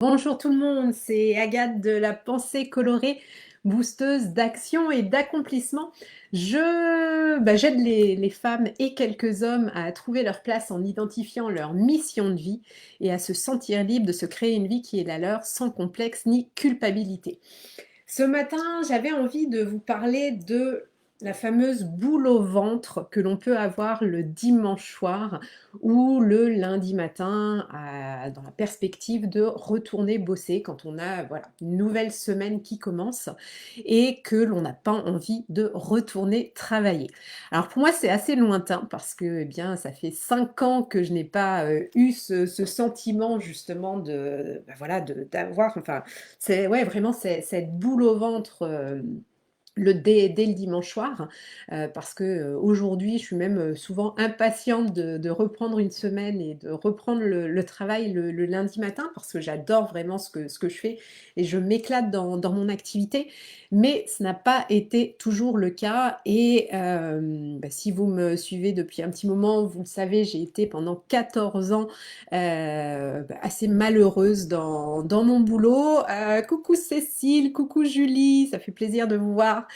Bonjour tout le monde, c'est Agathe de la pensée colorée, boosteuse d'action et d'accomplissement. J'aide les femmes et quelques hommes à trouver leur place en identifiant leur mission de vie et à se sentir libres de se créer une vie qui est la leur sans complexe ni culpabilité. Ce matin, j'avais envie de vous parler de la fameuse boule au ventre que l'on peut avoir le dimanche soir ou le lundi matin dans la perspective de retourner bosser quand on a voilà, une nouvelle semaine qui commence et que l'on n'a pas envie de retourner travailler. Alors pour moi, c'est assez lointain parce que eh bien, ça fait 5 ans que je n'ai pas eu ce sentiment justement d'avoir, enfin, c'est ouais, vraiment cette boule au ventre, dès le dimanche soir, parce que, aujourd'hui, je suis même, souvent impatiente de reprendre une semaine et de reprendre le travail le lundi matin parce que j'adore vraiment ce que je fais et je m'éclate dans mon activité. Mais ce n'a pas été toujours le cas et si vous me suivez depuis un petit moment, vous le savez, j'ai été pendant 14 ans, assez malheureuse dans mon boulot. Coucou Cécile, coucou Julie, ça fait plaisir de vous voir.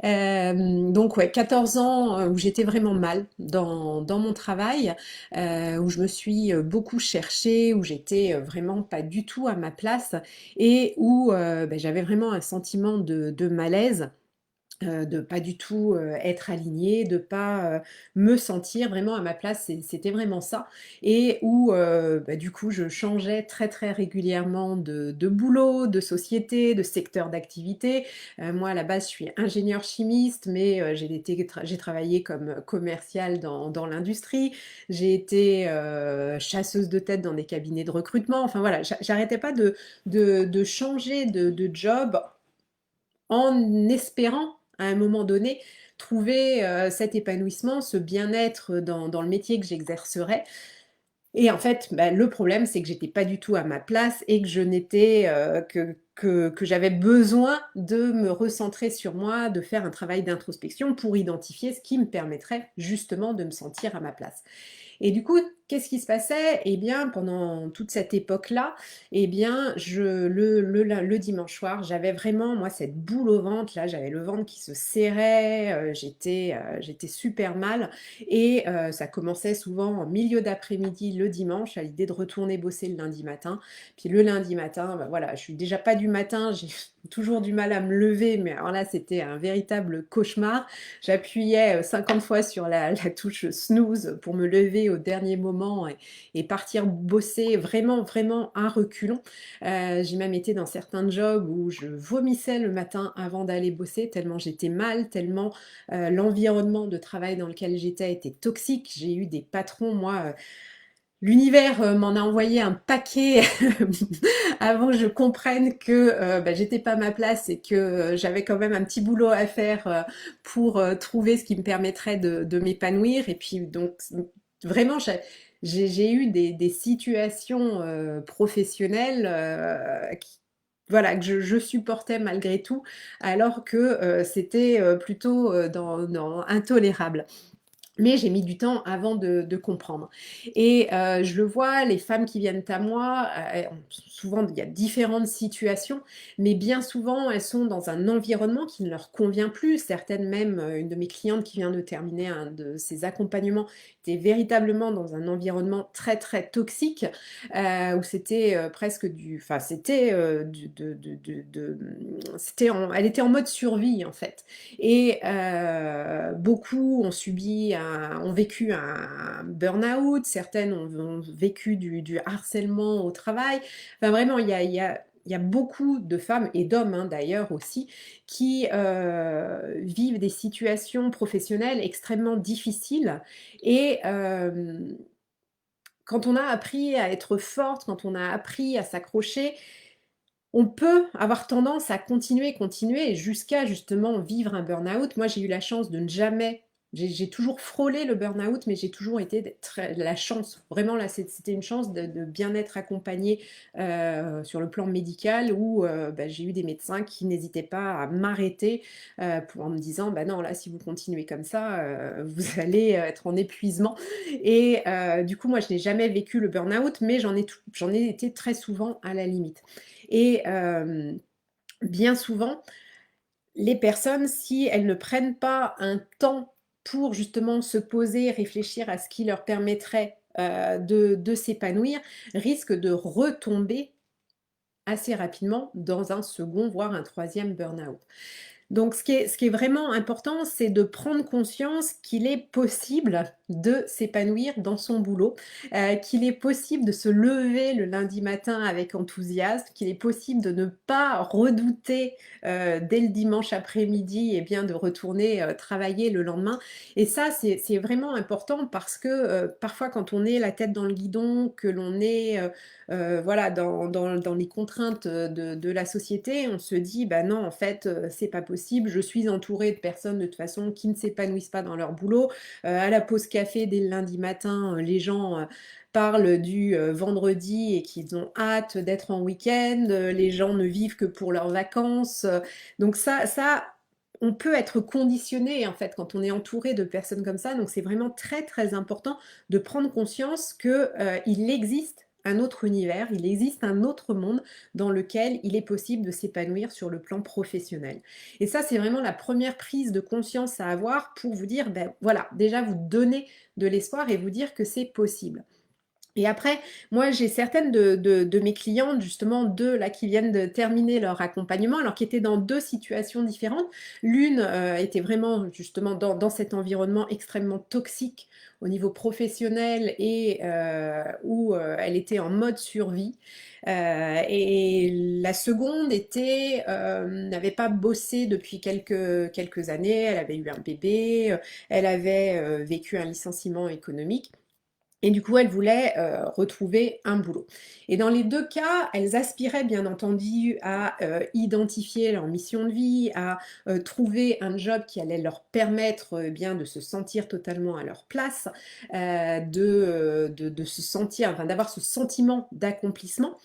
Donc ouais, 14 ans où j'étais vraiment mal dans mon travail, où je me suis beaucoup cherchée, où j'étais vraiment pas du tout à ma place et où j'avais vraiment un sentiment de malaise. De pas du tout, être alignée, de pas, me sentir vraiment à ma place, c'était vraiment ça et où, du coup, je changeais très, très régulièrement de boulot, de société, de secteur d'activité. Moi, à la base, je suis ingénieure chimiste, mais j'ai travaillé comme commerciale dans l'industrie. J'ai été, chasseuse de tête dans des cabinets de recrutement. Enfin voilà, j'arrêtais pas de changer de job en espérant, à un moment donné, trouver, cet épanouissement, ce bien-être dans le métier que j'exercerais et en fait, le problème, c'est que j'étais pas du tout à ma place et que je n'étais, que j'avais besoin de me recentrer sur moi, de faire un travail d'introspection pour identifier ce qui me permettrait justement de me sentir à ma place. Et du coup, qu'est-ce qui se passait? Eh bien, pendant toute cette époque-là, eh bien, le dimanche soir, j'avais vraiment, moi, cette boule au ventre, là, j'avais le ventre qui se serrait, j'étais super mal et ça commençait souvent en milieu d'après-midi le dimanche, à l'idée de retourner bosser le lundi matin. Puis le lundi matin, voilà, je suis déjà pas du matin, j'ai toujours du mal à me lever, mais alors là, c'était un véritable cauchemar. J'appuyais 50 fois sur la touche snooze pour me lever au dernier moment et partir bosser vraiment, vraiment à reculons. J'ai même été dans certains jobs où je vomissais le matin avant d'aller bosser, tellement j'étais mal, tellement l'environnement de travail dans lequel j'étais était toxique. J'ai eu des patrons, moi, l'univers m'en a envoyé un paquet avant que je comprenne que j'étais pas à ma place et que j'avais quand même un petit boulot à faire pour trouver ce qui me permettrait de m'épanouir. Et puis donc vraiment, j'ai eu des situations professionnelles voilà, que je supportais malgré tout, alors que c'était plutôt intolérable. Mais j'ai mis du temps avant de comprendre. Et je le vois, les femmes qui viennent à moi, souvent il y a différentes situations, mais bien souvent elles sont dans un environnement qui ne leur convient plus. Certaines même, une de mes clientes qui vient de terminer un de ses accompagnements était véritablement dans un environnement très très toxique, où c'était presque enfin c'était elle était en mode survie en fait. Et beaucoup ont vécu un burn-out, certaines ont vécu du harcèlement au travail. Enfin vraiment, il y a beaucoup de femmes et d'hommes hein, d'ailleurs aussi qui vivent des situations professionnelles extrêmement difficiles et quand on a appris à être forte, quand on a appris à s'accrocher, on peut avoir tendance à continuer jusqu'à justement vivre un burn-out. Moi, j'ai eu la chance de ne jamais J'ai toujours frôlé le burn-out, mais j'ai toujours été très la chance, vraiment là, c'était une chance de bien être accompagnée, sur le plan médical où, bah, j'ai eu des médecins qui n'hésitaient pas à m'arrêter, en me disant: «Bah non, là, si vous continuez comme ça, vous allez, être en épuisement» et du coup, moi, je n'ai jamais vécu le burn-out, mais j'en ai été très souvent à la limite et bien souvent, les personnes, si elles ne prennent pas un temps pour justement se poser, réfléchir à ce qui leur permettrait, de s'épanouir, risquent de retomber assez rapidement dans un second, voire un troisième burn-out. Donc ce qui est vraiment important, c'est de prendre conscience qu'il est possible de s'épanouir dans son boulot, qu'il est possible de se lever le lundi matin avec enthousiasme, qu'il est possible de ne pas redouter, dès le dimanche après-midi et bien de retourner, travailler le lendemain et ça c'est vraiment important parce que, parfois quand on est la tête dans le guidon, que l'on est, voilà dans les contraintes, de la société, on se dit: «Bah non en fait, c'est pas possible, je suis entourée de personnes de toute façon qui ne s'épanouissent pas dans leur boulot». À la pause café dès le lundi matin, les gens, parlent du, vendredi et qu'ils ont hâte d'être en week-end, les gens ne vivent que pour leurs vacances, donc ça, on peut être conditionné en fait quand on est entouré de personnes comme ça, donc c'est vraiment très, très important de prendre conscience que, il existe un autre univers, il existe un autre monde dans lequel il est possible de s'épanouir sur le plan professionnel. Et ça, c'est vraiment la première prise de conscience à avoir pour vous dire, ben voilà, déjà vous donner de l'espoir et vous dire que c'est possible. Et après, moi, j'ai certaines de mes clientes, justement 2 là, qui viennent de terminer leur accompagnement, alors qui étaient dans 2 situations différentes. L'une, était vraiment justement dans cet environnement extrêmement toxique au niveau professionnel et où, elle était en mode survie. Et la seconde était, n'avait pas bossé depuis quelques années, elle avait eu un bébé, elle avait, vécu un licenciement économique et du coup, elles voulaient, retrouver un boulot. Et dans les 2 cas, elles aspiraient bien entendu à, identifier leur mission de vie, à, trouver un job qui allait leur permettre, eh bien de se sentir totalement à leur place, de se sentir enfin d'avoir ce sentiment d'accomplissement.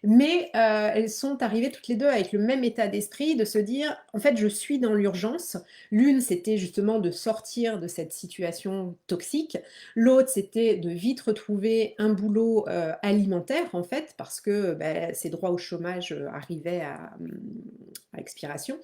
Mais, elles sont arrivées toutes les 2 avec le même état d'esprit, de se dire: «En fait, je suis dans l'urgence». L'une, c'était justement de sortir de cette situation toxique. L'autre, c'était de vite retrouver un boulot, alimentaire, en fait, parce que, ses droits au chômage, arrivaient à expiration.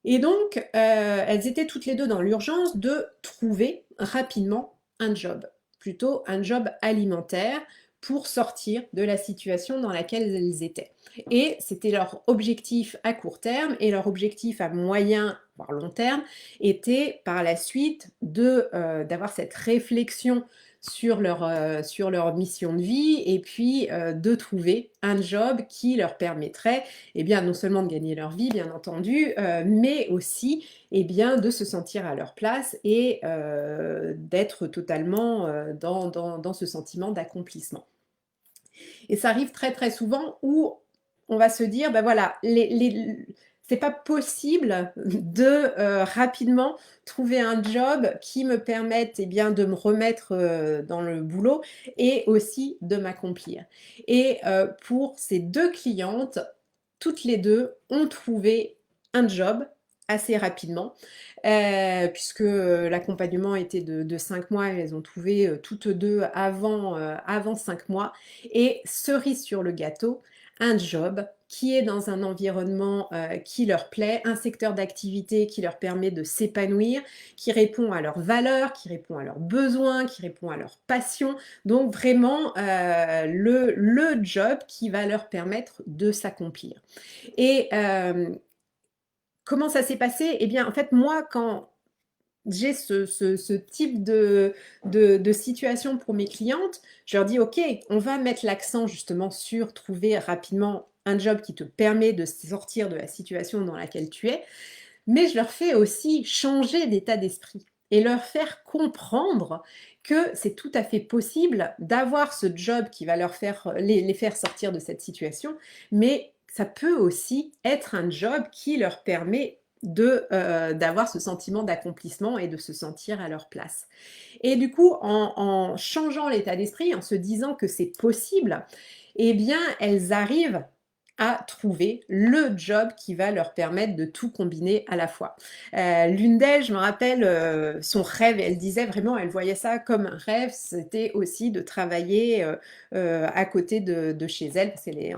Et donc, elles étaient toutes les 2 dans l'urgence de trouver rapidement un job, plutôt un job alimentaire pour sortir de la situation dans laquelle elles étaient. Et c'était leur objectif à court terme et leur objectif à moyen, voire long terme, était par la suite d'avoir cette réflexion sur leur mission de vie et puis, de trouver un job qui leur permettrait eh bien, non seulement de gagner leur vie, bien entendu, mais aussi, eh bien, de se sentir à leur place et d'être totalement, dans ce sentiment d'accomplissement. Et ça arrive très, très souvent où on va se dire: «Bah, voilà, les c'est pas possible de, rapidement trouver un job qui me permette, eh bien, de me remettre, dans le boulot et aussi de m'accomplir». Et pour ces 2 clientes, toutes les 2 ont trouvé un job assez rapidement, puisque, l'accompagnement était de 5 mois et elles ont trouvé, toutes 2 avant 5 mois et cerise sur le gâteau, un job qui est dans un environnement, qui leur plaît, un secteur d'activité qui leur permet de s'épanouir, qui répond à leurs valeurs, qui répond à leurs besoins, qui répond à leurs passions. Donc vraiment, le job qui va leur permettre de s'accomplir. Et comment ça s'est passé? Eh bien, en fait, moi, quand j'ai ce type de situation pour mes clientes, je leur dis: «OK, on va mettre l'accent justement sur trouver rapidement un job qui te permet de sortir de la situation dans laquelle tu es». Mais je leur fais aussi changer d'état d'esprit et leur faire comprendre que c'est tout à fait possible d'avoir ce job qui va leur faire les faire sortir de cette situation, mais ça peut aussi être un job qui leur permet d'avoir ce sentiment d'accomplissement et de se sentir à leur place. Et du coup, en changeant l'état d'esprit, en se disant que c'est possible, eh bien, elles arrivent à trouver le job qui va leur permettre de tout combiner à la fois. L'une d'elles, je me rappelle, son rêve, elle disait vraiment, elle voyait ça comme un rêve, c'était aussi de travailler à côté de chez elle, parce qu'elle est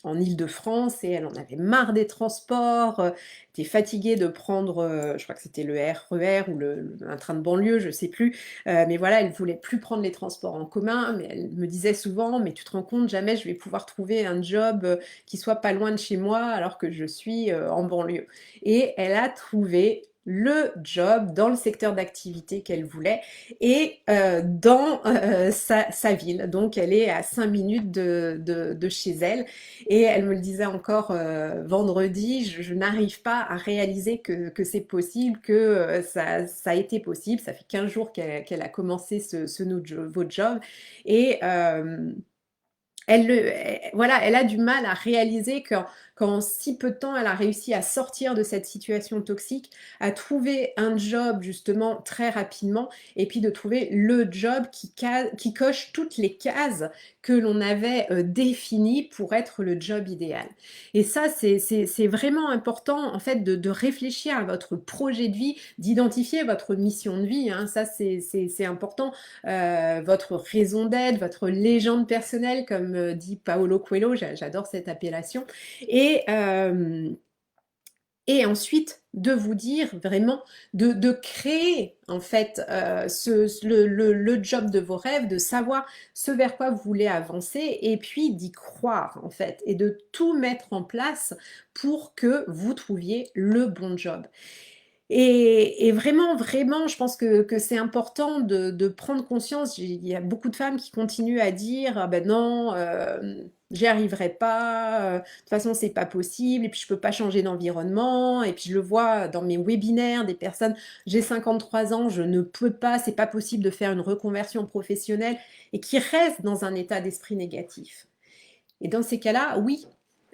en Île-de-France et elle en avait marre des transports, était fatiguée de prendre, je crois que c'était le RER ou un train de banlieue, je sais plus, mais voilà, elle voulait plus prendre les transports en commun, mais elle me disait souvent, mais tu te rends compte, jamais je vais pouvoir trouver un job qui soit pas loin de chez moi alors que je suis en banlieue. Et elle a trouvé le job dans le secteur d'activité qu'elle voulait et dans sa ville. Donc elle est à 5 minutes de chez elle et elle me le disait encore vendredi, je n'arrive pas à réaliser que c'est possible, que ça a été possible. Ça fait 15 jours qu'elle a commencé ce nouveau job et voilà, elle a du mal à réaliser qu'en si peu de temps, elle a réussi à sortir de cette situation toxique, à trouver un job justement très rapidement, et puis de trouver le job qui coche toutes les cases que l'on avait définies pour être le job idéal. Et ça, c'est vraiment important en fait de réfléchir à votre projet de vie, d'identifier votre mission de vie, hein. Ça, c'est important. Votre raison d'être, votre légende personnelle, comme dit Paolo Coelho, j'adore cette appellation, et ensuite de vous dire vraiment, de créer en fait le job de vos rêves, de savoir ce vers quoi vous voulez avancer, et puis d'y croire en fait, et de tout mettre en place pour que vous trouviez le bon job. Et vraiment, vraiment, je pense que c'est important de prendre conscience. Il y a beaucoup de femmes qui continuent à dire: «Ah ben non, j'y arriverai pas, de toute façon c'est pas possible et puis je peux pas changer d'environnement» et puis je le vois dans mes webinaires, des personnes: «J'ai 53 ans, je ne peux pas, c'est pas possible de faire une reconversion professionnelle» et qui restent dans un état d'esprit négatif. Et dans ces cas-là, oui,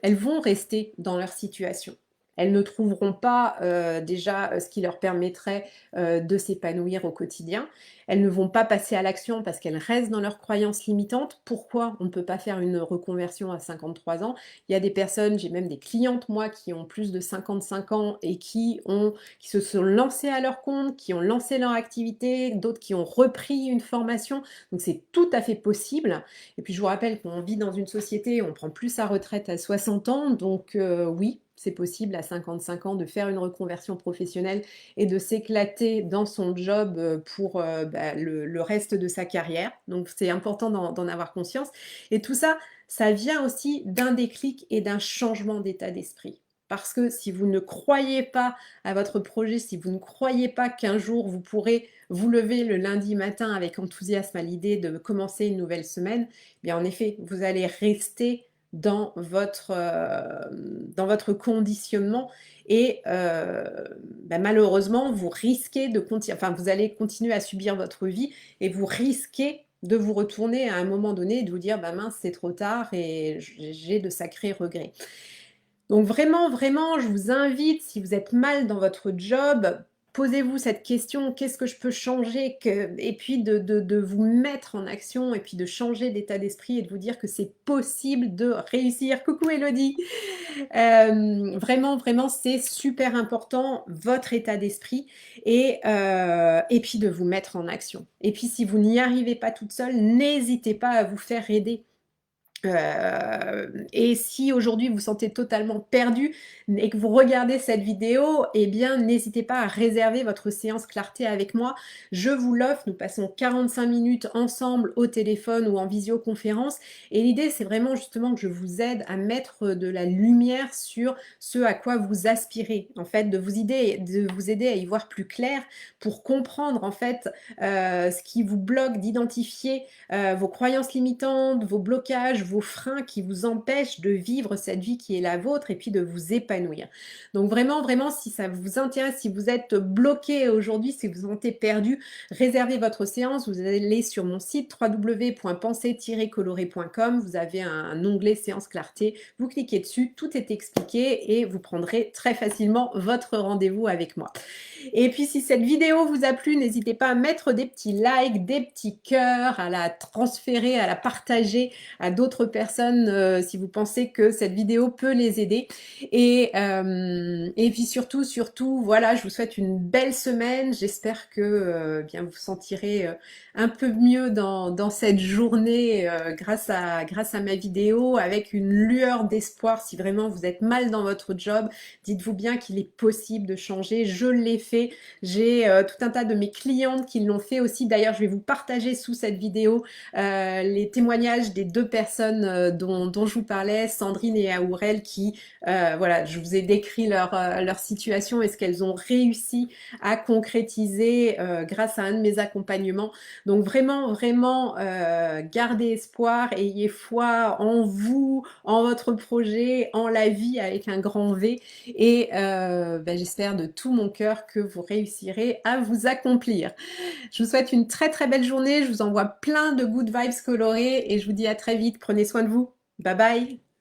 elles vont rester dans leur situation. Elles ne trouveront pas déjà ce qui leur permettrait de s'épanouir au quotidien. Elles ne vont pas passer à l'action parce qu'elles restent dans leurs croyances limitantes. Pourquoi on ne peut pas faire une reconversion à 53 ans? Il y a des personnes, j'ai même des clientes moi qui ont plus de 55 ans et qui se sont lancées à leur compte, qui ont lancé leur activité, d'autres qui ont repris une formation. Donc c'est tout à fait possible. Et puis je vous rappelle qu'on vit dans une société où on prend plus sa retraite à 60 ans, donc oui, c'est possible à 55 ans de faire une reconversion professionnelle et de s'éclater dans son job pour le reste de sa carrière. Donc c'est important d'en avoir conscience. Et tout ça, ça vient aussi d'un déclic et d'un changement d'état d'esprit. Parce que si vous ne croyez pas à votre projet, si vous ne croyez pas qu'un jour vous pourrez vous lever le lundi matin avec enthousiasme à l'idée de commencer une nouvelle semaine, eh bien en effet, vous allez rester dans votre conditionnement et malheureusement, vous risquez vous allez continuer à subir votre vie et vous risquez de vous retourner à un moment donné et de vous dire: «Bah mince, c'est trop tard et j'ai de sacrés regrets». Donc vraiment, vraiment, je vous invite, si vous êtes mal dans votre job, posez-vous cette question: «Qu'est-ce que je peux changer?» Et puis de vous mettre en action et puis de changer d'état d'esprit et de vous dire que c'est possible de réussir. Coucou Élodie! Vraiment, vraiment, c'est super important, votre état d'esprit et puis de vous mettre en action. Et puis si vous n'y arrivez pas toute seule, n'hésitez pas à vous faire aider. Et si aujourd'hui vous vous sentez totalement perdu et que vous regardez cette vidéo, eh bien n'hésitez pas à réserver votre séance clarté avec moi. Je vous l'offre, nous passons 45 minutes ensemble au téléphone ou en visioconférence et l'idée c'est vraiment justement que je vous aide à mettre de la lumière sur ce à quoi vous aspirez, en fait de vous aider à y voir plus clair pour comprendre en fait ce qui vous bloque, d'identifier vos croyances limitantes, vos blocages, vos freins qui vous empêchent de vivre cette vie qui est la vôtre et puis de vous épanouir. Donc vraiment, vraiment, si ça vous intéresse, si vous êtes bloqué aujourd'hui, si vous vous sentez perdu, réservez votre séance. Vous allez sur mon site www.penser-coloré.com. Vous avez un onglet séance clarté. Vous cliquez dessus, tout est expliqué et vous prendrez très facilement votre rendez-vous avec moi. Et puis si cette vidéo vous a plu, n'hésitez pas à mettre des petits likes, des petits cœurs, à la transférer, à la partager à d'autres personnes si vous pensez que cette vidéo peut les aider. Et puis surtout, voilà, je vous souhaite une belle semaine. J'espère que bien vous sentirez un peu mieux dans cette journée grâce à ma vidéo, avec une lueur d'espoir. Si vraiment vous êtes mal dans votre job, dites-vous bien qu'il est possible de changer. Je l'ai fait. J'ai tout un tas de mes clientes qui l'ont fait aussi. D'ailleurs, je vais vous partager sous cette vidéo les témoignages des deux personnes dont je vous parlais, Sandrine et Aourel, qui, voilà, je vous ai décrit leur situation et ce qu'elles ont réussi à concrétiser grâce à un de mes accompagnements. Donc vraiment, vraiment, gardez espoir, ayez foi en vous, en votre projet, en la vie avec un grand V. Et j'espère de tout mon cœur que vous réussirez à vous accomplir. Je vous souhaite une très très belle journée. Je vous envoie plein de good vibes colorées et je vous dis à très vite. Prenez soin de vous. Bye bye.